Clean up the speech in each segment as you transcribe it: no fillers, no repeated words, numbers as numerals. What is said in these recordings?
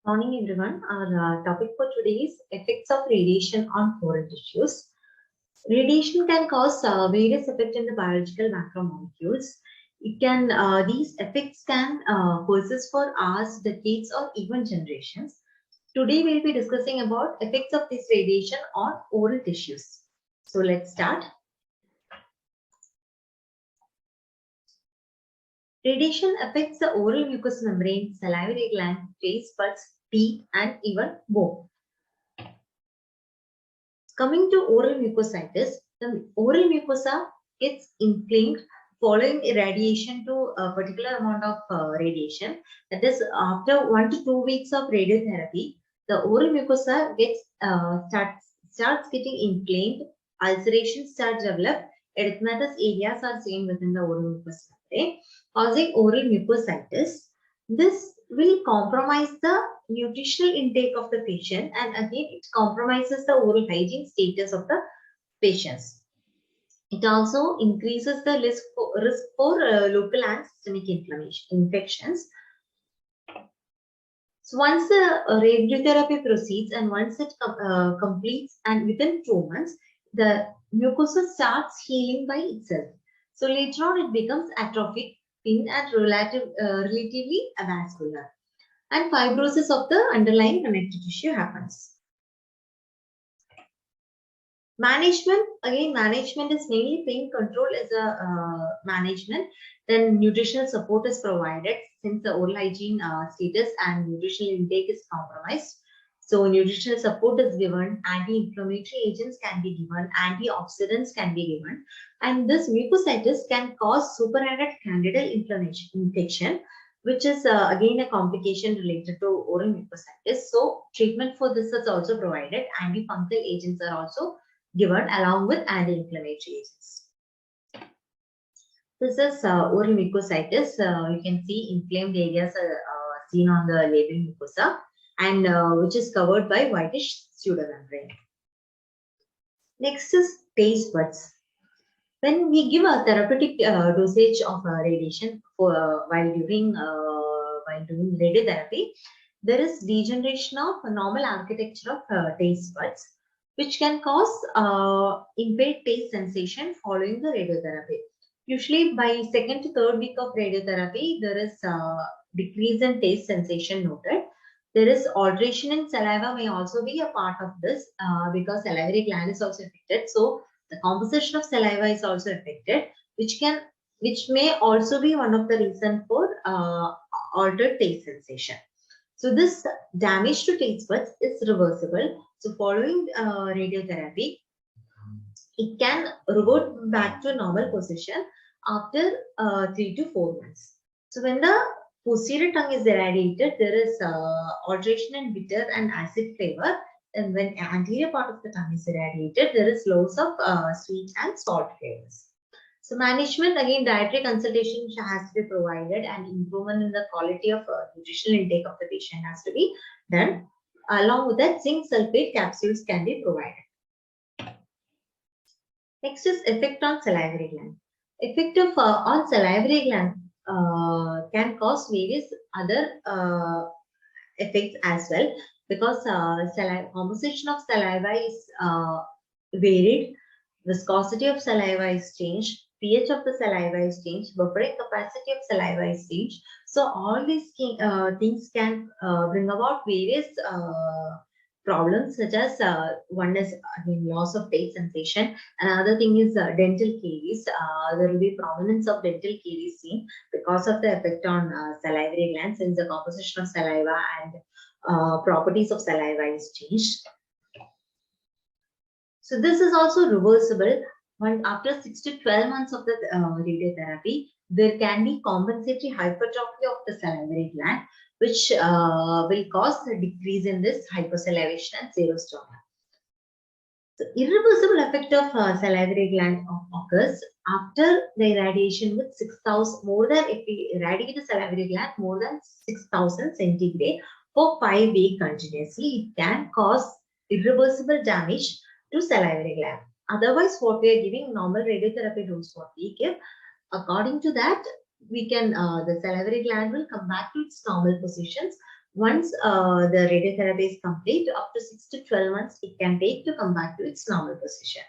Morning everyone. Our topic for today is effects of radiation on oral tissues. Radiation can cause various effects in the biological macromolecules. These effects can persist for hours, decades, or even generations. Today we'll be discussing about effects of this radiation on oral tissues. So let's start. Radiation affects the oral mucous membrane, salivary gland, taste buds, teeth, and even bone. Coming to oral mucositis, the oral mucosa gets inflamed following irradiation to a particular amount of radiation. That is, after 1 to 2 weeks of radiotherapy, the oral mucosa starts getting inflamed, ulcerations start develop, erythematous areas are seen within the oral mucous membrane, causing oral mucositis. This will compromise the nutritional intake of the patient, and again it compromises the oral hygiene status of the patients. It also increases the risk for local and systemic infections. So once the radiotherapy proceeds and once it completes, and within 2 months, the mucosa starts healing by itself. So later on it becomes atrophic, thin, and relatively avascular, and fibrosis of the underlying connective tissue happens. Management is mainly pain control as a management. Then nutritional support is provided since the oral hygiene status and nutritional intake is compromised. So nutritional support is given, anti-inflammatory agents can be given, antioxidants can be given, and this mucositis can cause superadded candidal infection, which is again a complication related to oral mucositis. So treatment for this is also provided. Antifungal agents are also given along with anti-inflammatory agents. This is oral mucositis. You can see inflamed areas seen on the label mucosa, and which is covered by whitish pseudomembrane. Next is taste buds. When we give a therapeutic dosage of radiation while doing radiotherapy, there is degeneration of normal architecture of taste buds, which can cause impaired taste sensation following the radiotherapy. Usually by 2nd to 3rd week of radiotherapy, there is decrease in taste sensation noted. There is alteration in saliva may also be a part of this because salivary gland is also affected. So the composition of saliva is also affected, which may also be one of the reasons for altered taste sensation. So this damage to taste buds is reversible. So following radiotherapy, it can revert back to a normal position after 3 to 4 months. So when the posterior tongue is irradiated, there is alteration in bitter and acid flavor. And when anterior part of the tongue is irradiated, there is loss of sweet and salt flavors. So management, again, dietary consultation has to be provided, and improvement in the quality of nutritional intake of the patient has to be done. Along with that, zinc sulfate capsules can be provided. Next is effect on salivary gland. Effect on salivary gland can cause various other effects as well, because composition of saliva is varied, viscosity of saliva is changed, pH of the saliva is changed, buffering capacity of saliva is changed. So all these things can bring about various problems, such as one is again loss of taste sensation. Another thing is dental caries. There will be prominence of dental caries seen because of the effect on salivary glands, since the composition of saliva and properties of saliva is changed. So this is also reversible. After 6 to 12 months of the radiotherapy, there can be compensatory hypertrophy of the salivary gland, which will cause a decrease in this hypersalivation and xerostomia. So irreversible effect of salivary gland occurs after the irradiation with 6,000, more than, if we irradiate the salivary gland more than 6,000 centigrade for 5 weeks continuously, it can cause irreversible damage to salivary gland. Otherwise, what we are giving normal radiotherapy dose, what we give, according to that, we can the salivary gland will come back to its normal positions Once the radiotherapy is complete, up to 6 to 12 months it can take to come back to its normal position.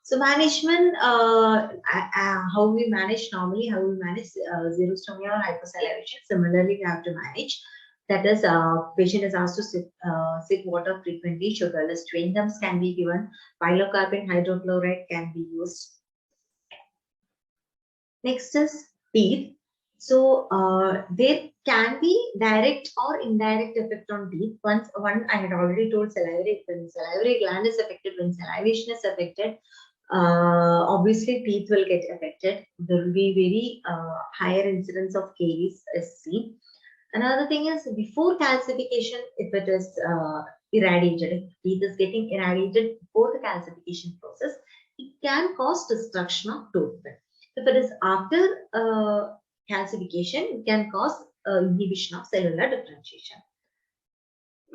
So management, how we manage normally, how we manage xerostomia or hyposalivation. Similarly, we have to manage. That is, patient is asked to sip water frequently. Sugarless chewing gums can be given. Pilocarpine hydrochloride can be used. Next is teeth. So there can be direct or indirect effect on teeth. One I had already told salivary. When salivary gland is affected, when salivation is affected, obviously teeth will get affected. There will be very higher incidence of caries as seen. Another thing is before calcification, if it is irradiated, if teeth is getting irradiated before the calcification process, it can cause destruction of tooth. If it is after calcification, it can cause inhibition of cellular differentiation.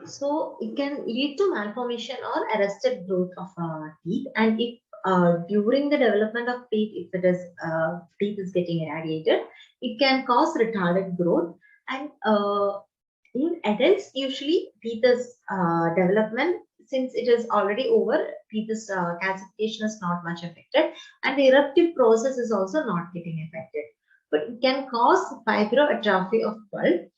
So it can lead to malformation or arrested growth of teeth. And if during the development of teeth, if it is teeth is getting irradiated, it can cause retarded growth. And in adults, usually teeth is development, since it is already over, teeth is calcification is not much affected, and the eruptive process is also not getting affected. But it can cause fibroatrophy of pulp.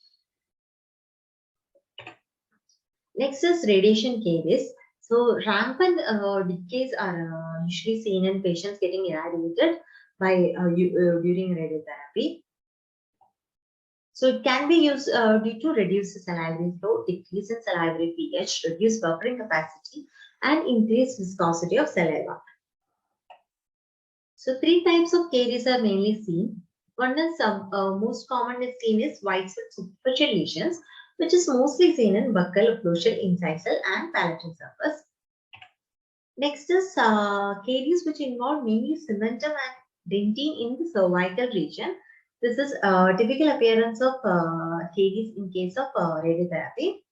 Next is radiation caries. So rampant decays are usually seen in patients getting irradiated by during radiotherapy. So it can be used due to reduced salivary flow, decrease in salivary pH, reduced buffering capacity, and increased viscosity of saliva. So three types of caries are mainly seen. One is most commonly seen is white superficial lesions, which is mostly seen in buccal, occlusal, incisal, and palatal surface. Next is caries which involve mainly cementum and dentine in the cervical region. This is typical appearance of caries in case of radiotherapy.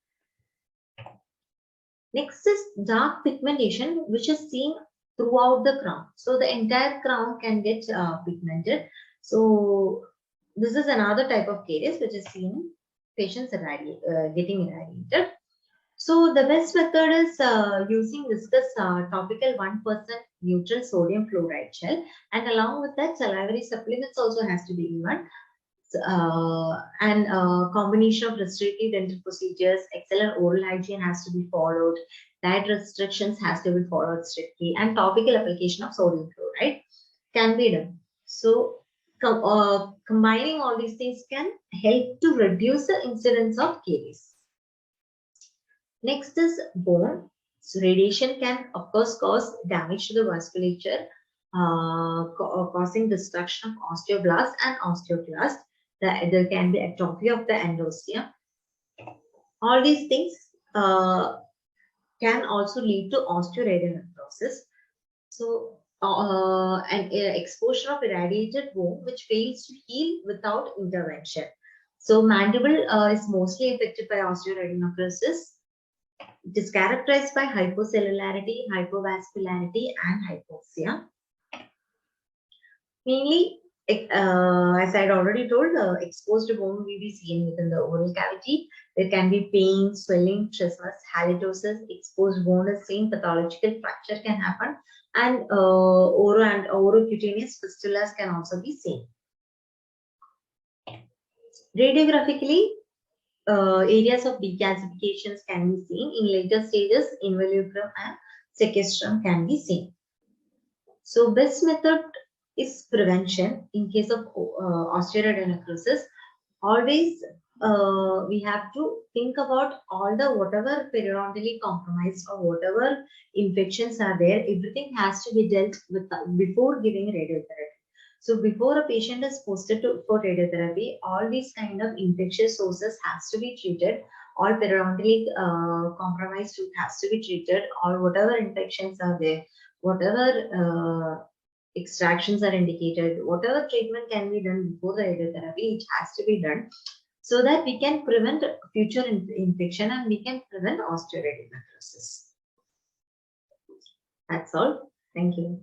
Next is dark pigmentation, which is seen throughout the crown. So the entire crown can get pigmented. So this is another type of caries which is seen in patients getting irradiated. So the best method is using viscous topical 1% neutral sodium fluoride gel, and along with that salivary supplements also has to be given. And combination of restrictive dental procedures, excellent oral hygiene has to be followed, diet restrictions has to be followed strictly, and topical application of sodium fluoride can be done. So combining all these things can help to reduce the incidence of caries. Next is bone. So radiation can of course cause damage to the vasculature, causing destruction of osteoblasts and osteoclasts. There can be atrophy of the endosteum. All these things can also lead to osteoradionecrosis. So an exposure of irradiated bone which fails to heal without intervention. So mandible is mostly affected by osteoradionecrosis. It is characterized by hypocellularity, hypovascularity, and hypoxia. Mainly, as I had already told, exposed bone will be seen within the oral cavity. There can be pain, swelling, trismus, halitosis. Exposed bone is seen. Pathological fracture can happen, and orocutaneous fistulas can also be seen. Radiographically, areas of decalcifications can be seen. In later stages, involucrum and sequestrum can be seen. So best method is prevention in case of osteoradionecrosis. Always we have to think about all the whatever periodontally compromised or whatever infections are there, everything has to be dealt with before giving radiotherapy. So before a patient is posted for radiotherapy, all these kind of infectious sources has to be treated. All periodontally compromised tooth has to be treated. Or whatever infections are there, whatever extractions are indicated, whatever treatment can be done before the radiotherapy, it has to be done so that we can prevent future infection and we can prevent osteoradionecrosis. That's all. Thank you.